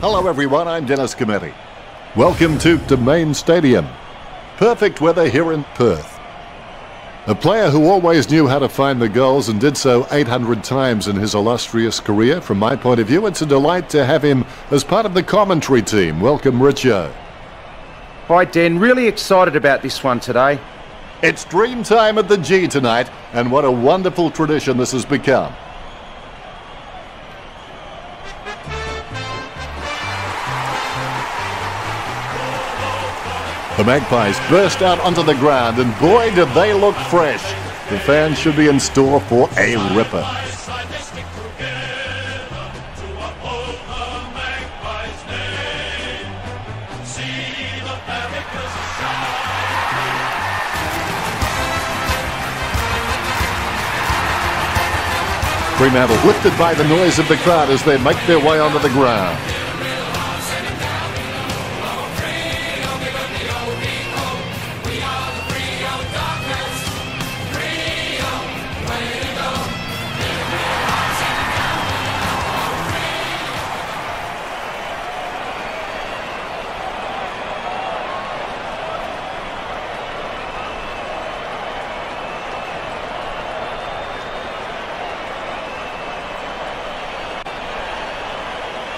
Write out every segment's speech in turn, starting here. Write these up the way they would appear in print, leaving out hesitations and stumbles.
Hello everyone, I'm Dennis Cometti. Welcome to Domain Stadium. Perfect weather here in Perth. A player who always knew how to find the goals and did so 800 times in his illustrious career. From my point of view, it's a delight to have him as part of the commentary team. Welcome, Richo. Hi, Den. Really excited about this one today. It's dream time at the G tonight, and what a wonderful tradition this has become. The Magpies burst out onto the ground, and boy, did they look fresh. The fans should be in store for a ripper. Fremantle lifted by the noise of the crowd as they make their way onto the ground.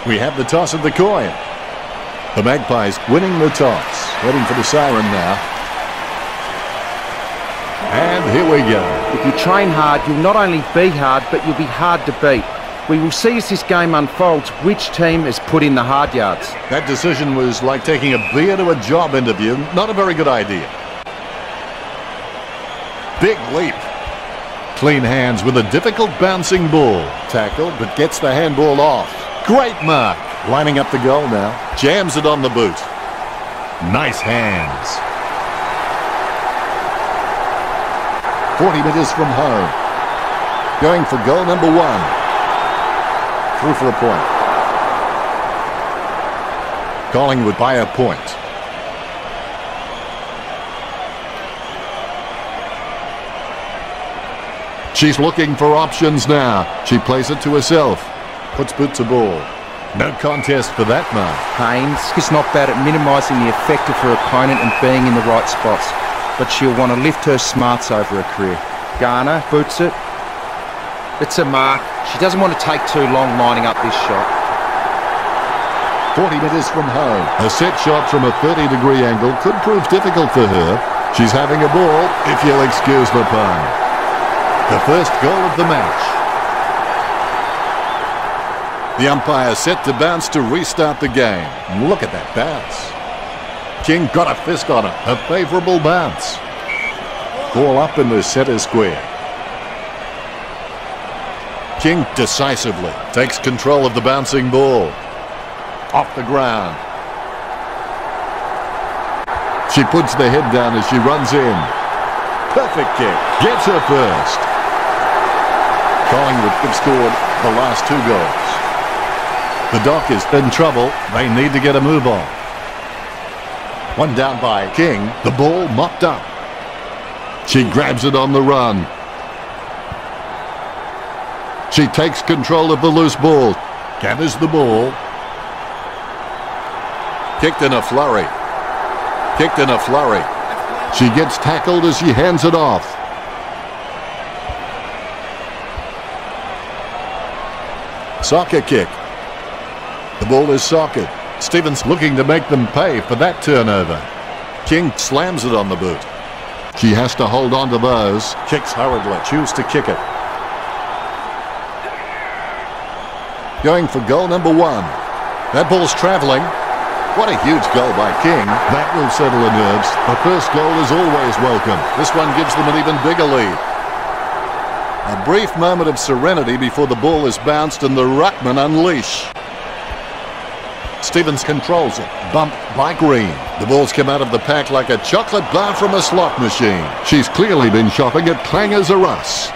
We have the toss of the coin. The Magpies winning the toss. Heading for the siren now. And here we go. If you train hard, you'll not only be hard, but you'll be hard to beat. We will see as this game unfolds which team has put in the hard yards. That decision was like taking a beer to a job interview. Not a very good idea. Big leap. Clean hands with a difficult bouncing ball. Tackled, but gets the handball off. Great mark. Lining up the goal now. Jams it on the boot. Nice hands. 40 metres from home. Going for goal number 1. Through for a point. Collingwood by a point. She's looking for options now. She plays it to herself. Puts boot to ball. No contest for that mark. Haynes is not bad at minimising the effect of her opponent and being in the right spots, but she'll want to lift her smarts over her career. Garner boots it. It's a mark. She doesn't want to take too long lining up this shot. 40 metres from home. A set shot from a 30-degree angle could prove difficult for her. She's having a ball, if you'll excuse the pun. The first goal of the match. The umpire set to bounce to restart the game. Look at that bounce. King got a fist on it. A favourable bounce. Ball up in the centre square. King decisively takes control of the bouncing ball. Off the ground. She puts the head down as she runs in. Perfect kick. Gets her first. Collingwood have scored the last 2 goals. The Dock is in trouble. They need to get a move on. One down by King. The ball mopped up. She grabs it on the run. She takes control of the loose ball. Gathers the ball. Kicked in a flurry. Kicked in a flurry. She gets tackled as she hands it off. Soccer kick. The ball is socked. Stevens looking to make them pay for that turnover. King slams it on the boot. She has to hold on to those. Kicks hurriedly. Choose to kick it. Going for goal number 1. That ball's travelling. What a huge goal by King. That will settle the nerves. The first goal is always welcome. This one gives them an even bigger lead. A brief moment of serenity before the ball is bounced and the ruckman unleash. Stevens controls it. Bumped by Green. The ball's come out of the pack like a chocolate bar from a slot machine. She's clearly been shopping at Clangers or Us.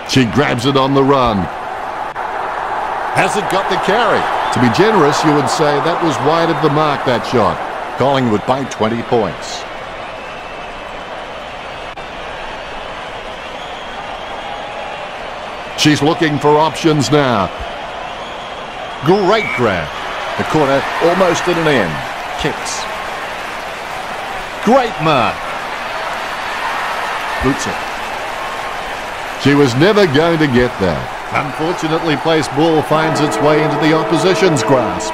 She grabs it on the run. Has it got the carry? To be generous, you would say that was wide of the mark, that shot. Collingwood by 20 points. She's looking for options now. Great grab. The corner almost at an end. Kicks. Great mark. Boots it. She was never going to get that. Unfortunately placed ball finds its way into the opposition's grasp.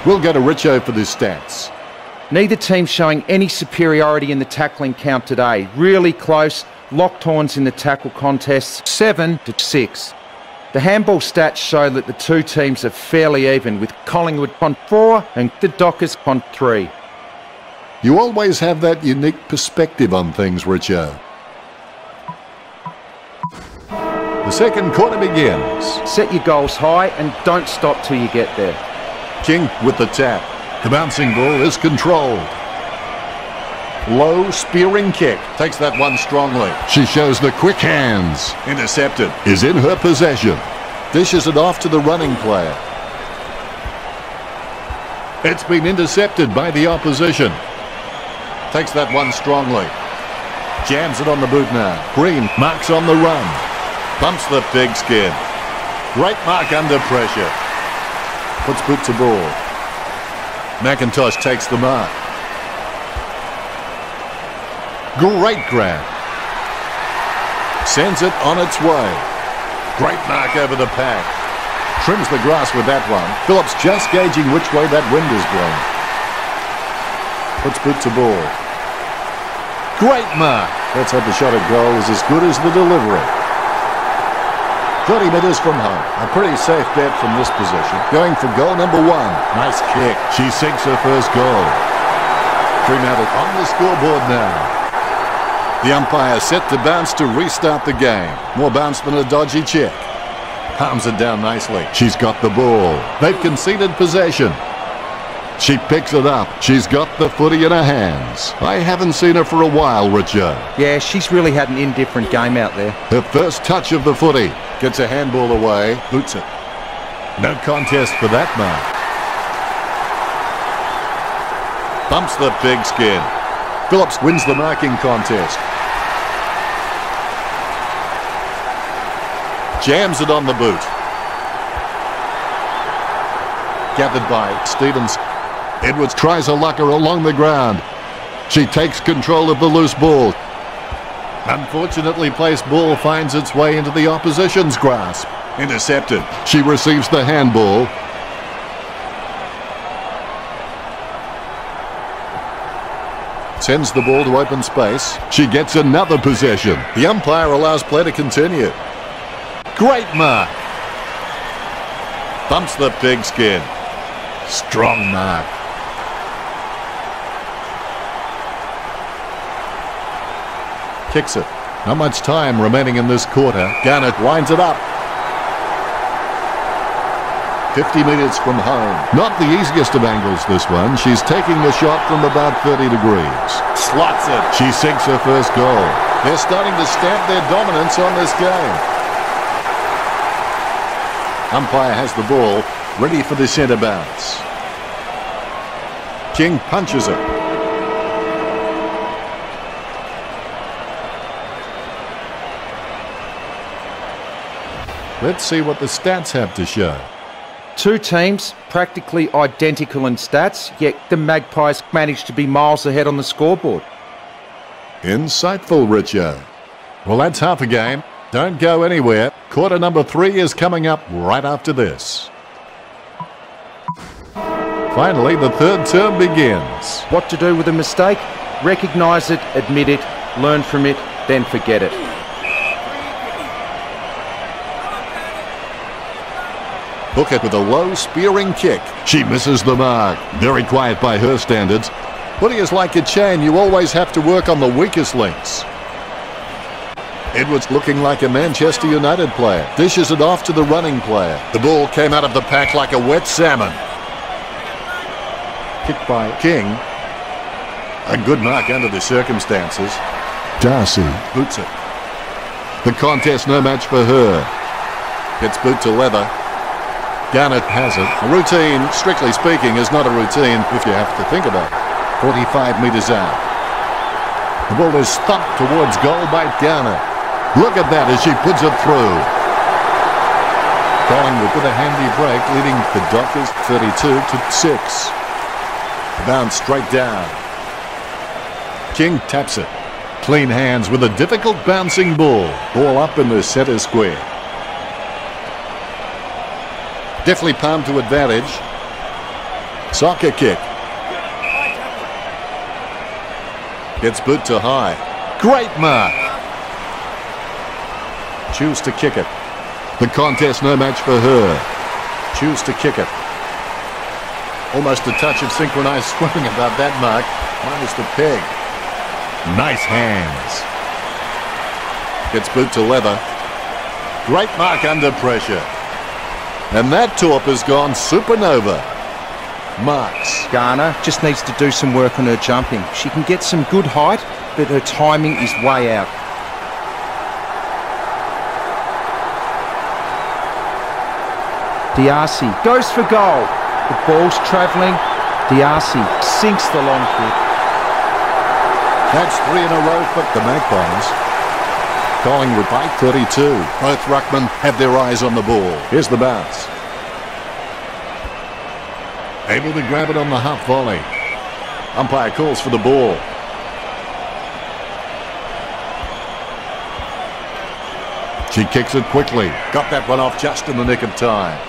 We'll go to Richo for the stats. Neither team showing any superiority in the tackling count today. Really close, locked horns in the tackle contests, 7-6. The handball stats show that the two teams are fairly even, with Collingwood on 4 and the Dockers on 3. You always have that unique perspective on things, Richo. The second quarter begins. Set your goals high and don't stop till you get there. King with the tap. The bouncing ball is controlled. Low spearing kick. Takes that one strongly. She shows the quick hands. Intercepted. Is in her possession. Dishes it off to the running player. It's been intercepted by the opposition. Takes that one strongly. Jams it on the boot now. Green marks on the run. Bumps the pigskin. Great mark under pressure. Puts boot to ball. McIntosh takes the mark. Great grab. Sends it on its way. Great mark over the pack. Trims the grass with that one. Phillips just gauging which way that wind is blowing. Puts boot to ball. Great mark. Let's hope the shot at goal is as good as the delivery. 30 metres from home. A pretty safe bet from this position. Going for goal number 1. Nice kick. She sinks her first goal. Fremantle on the scoreboard now. The umpire set to bounce to restart the game. More bounce than a dodgy check. Palms it down nicely. She's got the ball. They've conceded possession. She picks it up. She's got the footy in her hands. I haven't seen her for a while, Richard. Yeah, she's really had an indifferent game out there. Her first touch of the footy. Gets a handball away. Boots it. No contest for that mark. Bumps the pigskin. Phillips wins the marking contest. Jams it on the boot. Gathered by Stevens. Edwards tries a lucker along the ground. She takes control of the loose ball. Unfortunately placed ball finds its way into the opposition's grasp. Intercepted. She receives the handball. Sends the ball to open space. She gets another possession. The umpire allows play to continue. Great mark. Bumps the pigskin. Strong mark. Kicks it. Not much time remaining in this quarter. Garnett winds it up. 50 metres from home. Not the easiest of angles, this one. She's taking the shot from about 30 degrees. Slots it. She sinks her first goal. They're starting to stamp their dominance on this game. Umpire has the ball, ready for the centre bounce. King punches it. Let's see what the stats have to show. Two teams practically identical in stats, yet the Magpies managed to be miles ahead on the scoreboard. Insightful, Richard. Well, that's half a game. Don't go anywhere. Quarter number 3 is coming up right after this. Finally, the third term begins. What to do with a mistake? Recognise it, admit it, learn from it, then forget it. Hook it with a low spearing kick. She misses the mark. Very quiet by her standards. Footy is like a chain. You always have to work on the weakest links. Edwards looking like a Manchester United player. Dishes it off to the running player. The ball came out of the pack like a wet salmon. Kicked by King. A good mark under the circumstances. Darcy boots it. The contest no match for her. Gets boot to leather. Garnett has it. A routine, strictly speaking, is not a routine if you have to think about it. 45 metres out. The ball is thumped towards goal by Garnett. Look at that as she puts it through. Collingwood with a handy break, leading the Dockers 32-6. Bounce straight down. King taps it. Clean hands with a difficult bouncing ball. Ball up in the centre square. Definitely palmed to advantage. Soccer kick. Gets boot to high. Great mark. Choose to kick it. The contest no match for her. Choose to kick it. Almost a touch of synchronised swimming about that mark. Minus the peg. Nice hands. Gets boot to leather. Great mark under pressure. And that torp has gone supernova. Marks. Garner just needs to do some work on her jumping. She can get some good height, but her timing is way out. D'Arcy goes for goal. The ball's travelling. D'Arcy sinks the long kick. That's 3 in a row for the Magpies. Collingwood by 32. Both ruckmen have their eyes on the ball. Here's the bounce. Able to grab it on the half volley. Umpire calls for the ball. She kicks it quickly. Got that one off just in the nick of time.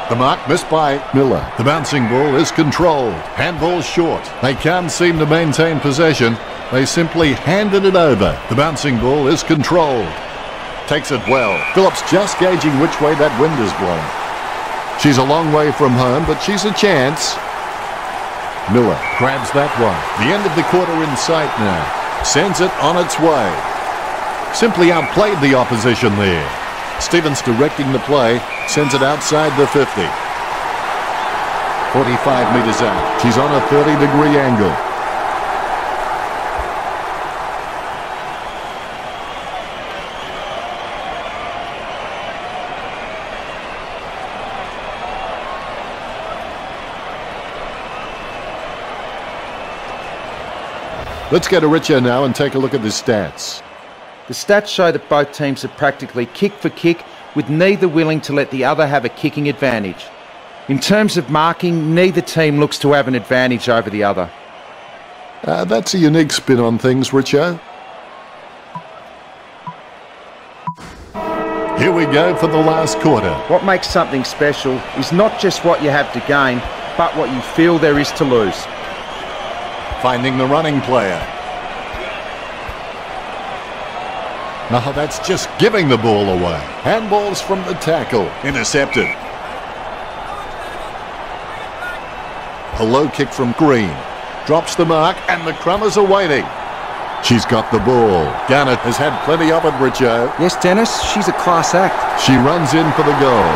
The mark missed by Miller. The bouncing ball is controlled. Handball short. They can't seem to maintain possession. They simply handed it over. The bouncing ball is controlled. Takes it well. Phillips just gauging which way that wind is blowing. She's a long way from home, but she's a chance. Miller grabs that one. The end of the quarter in sight now. Sends it on its way. Simply outplayed the opposition there. Stevens directing the play, sends it outside the 50. 45 metres out. She's on a 30-degree angle. Let's go to Richo now and take a look at the stats. The stats show that both teams are practically kick for kick, with neither willing to let the other have a kicking advantage. In terms of marking, neither team looks to have an advantage over the other. That's a unique spin on things, Richo. Here we go for the last quarter. What makes something special is not just what you have to gain, but what you feel there is to lose. Finding the running player. No, that's just giving the ball away. Handballs from the tackle. Intercepted. A low kick from Green. Drops the mark and the Crummers are waiting. She's got the ball. Garnett has had plenty of it, Richo. Yes, Dennis, she's a class act. She runs in for the goal.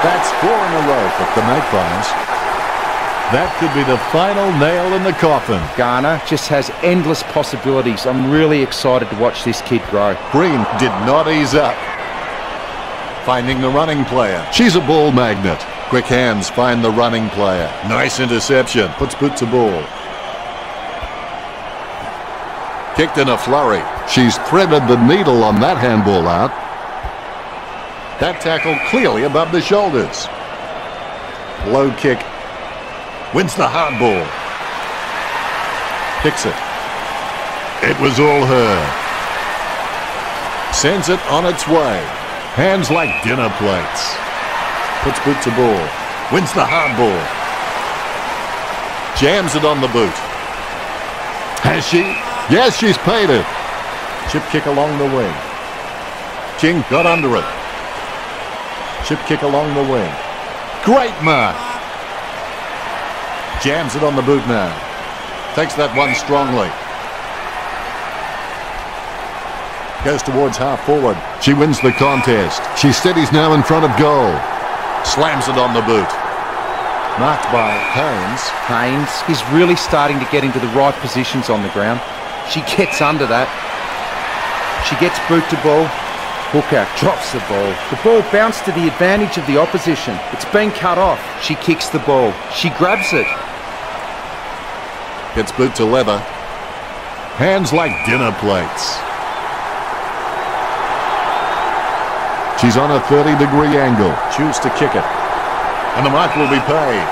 That's 4 in a row for the Magpies. That could be the final nail in the coffin. Garner just has endless possibilities. I'm really excited to watch this kid grow. Green did not ease up. Finding the running player. She's a ball magnet. Quick hands find the running player. Nice interception. Puts boot to ball. Kicked in a flurry. She's threaded the needle on that handball out. That tackle clearly above the shoulders. Low kick. Wins the hard ball. Kicks it. It was all her. Sends it on its way. Hands like dinner plates. Puts boot to ball. Wins the hard ball. Jams it on the boot. Has she? Yes, she's paid it. Chip kick along the wing. King got under it. Chip kick along the wing. Great mark. Jams it on the boot now. Takes that one strongly. Goes towards half forward. She wins the contest. She steadies now in front of goal. Slams it on the boot. Marked by Haynes. Haynes is really starting to get into the right positions on the ground. She gets under that. She gets boot to ball. Hooker drops the ball. The ball bounced to the advantage of the opposition. It's been cut off. She kicks the ball. She grabs it. Gets boot to leather. Hands like dinner plates. She's on a 30-degree angle. Choose to kick it. And the mark will be paid.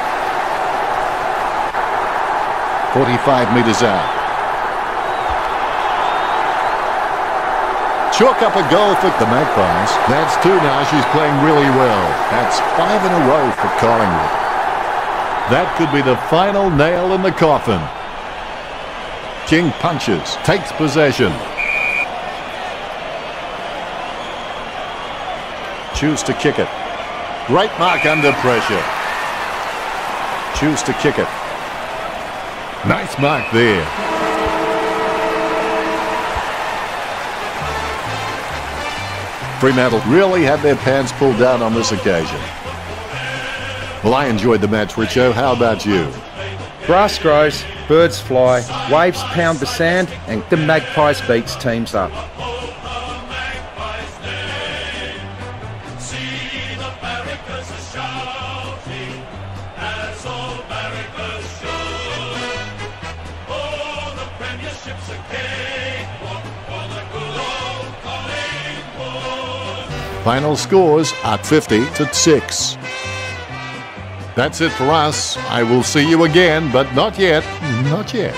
45 metres out. Chalk up a goal for the Magpies. That's 2 now. She's playing really well. That's 5 in a row for Collingwood. That could be the final nail in the coffin. King punches, takes possession. Choose to kick it. Great mark under pressure. Choose to kick it. Nice mark there. Fremantle really had their pants pulled down on this occasion. Well, I enjoyed the match, Richo. How about you? Grass grows, birds fly, waves pound the sand, and the Magpies beats teams up. Final scores are 50-6. That's it for us. I will see you again, but not yet. Not yet.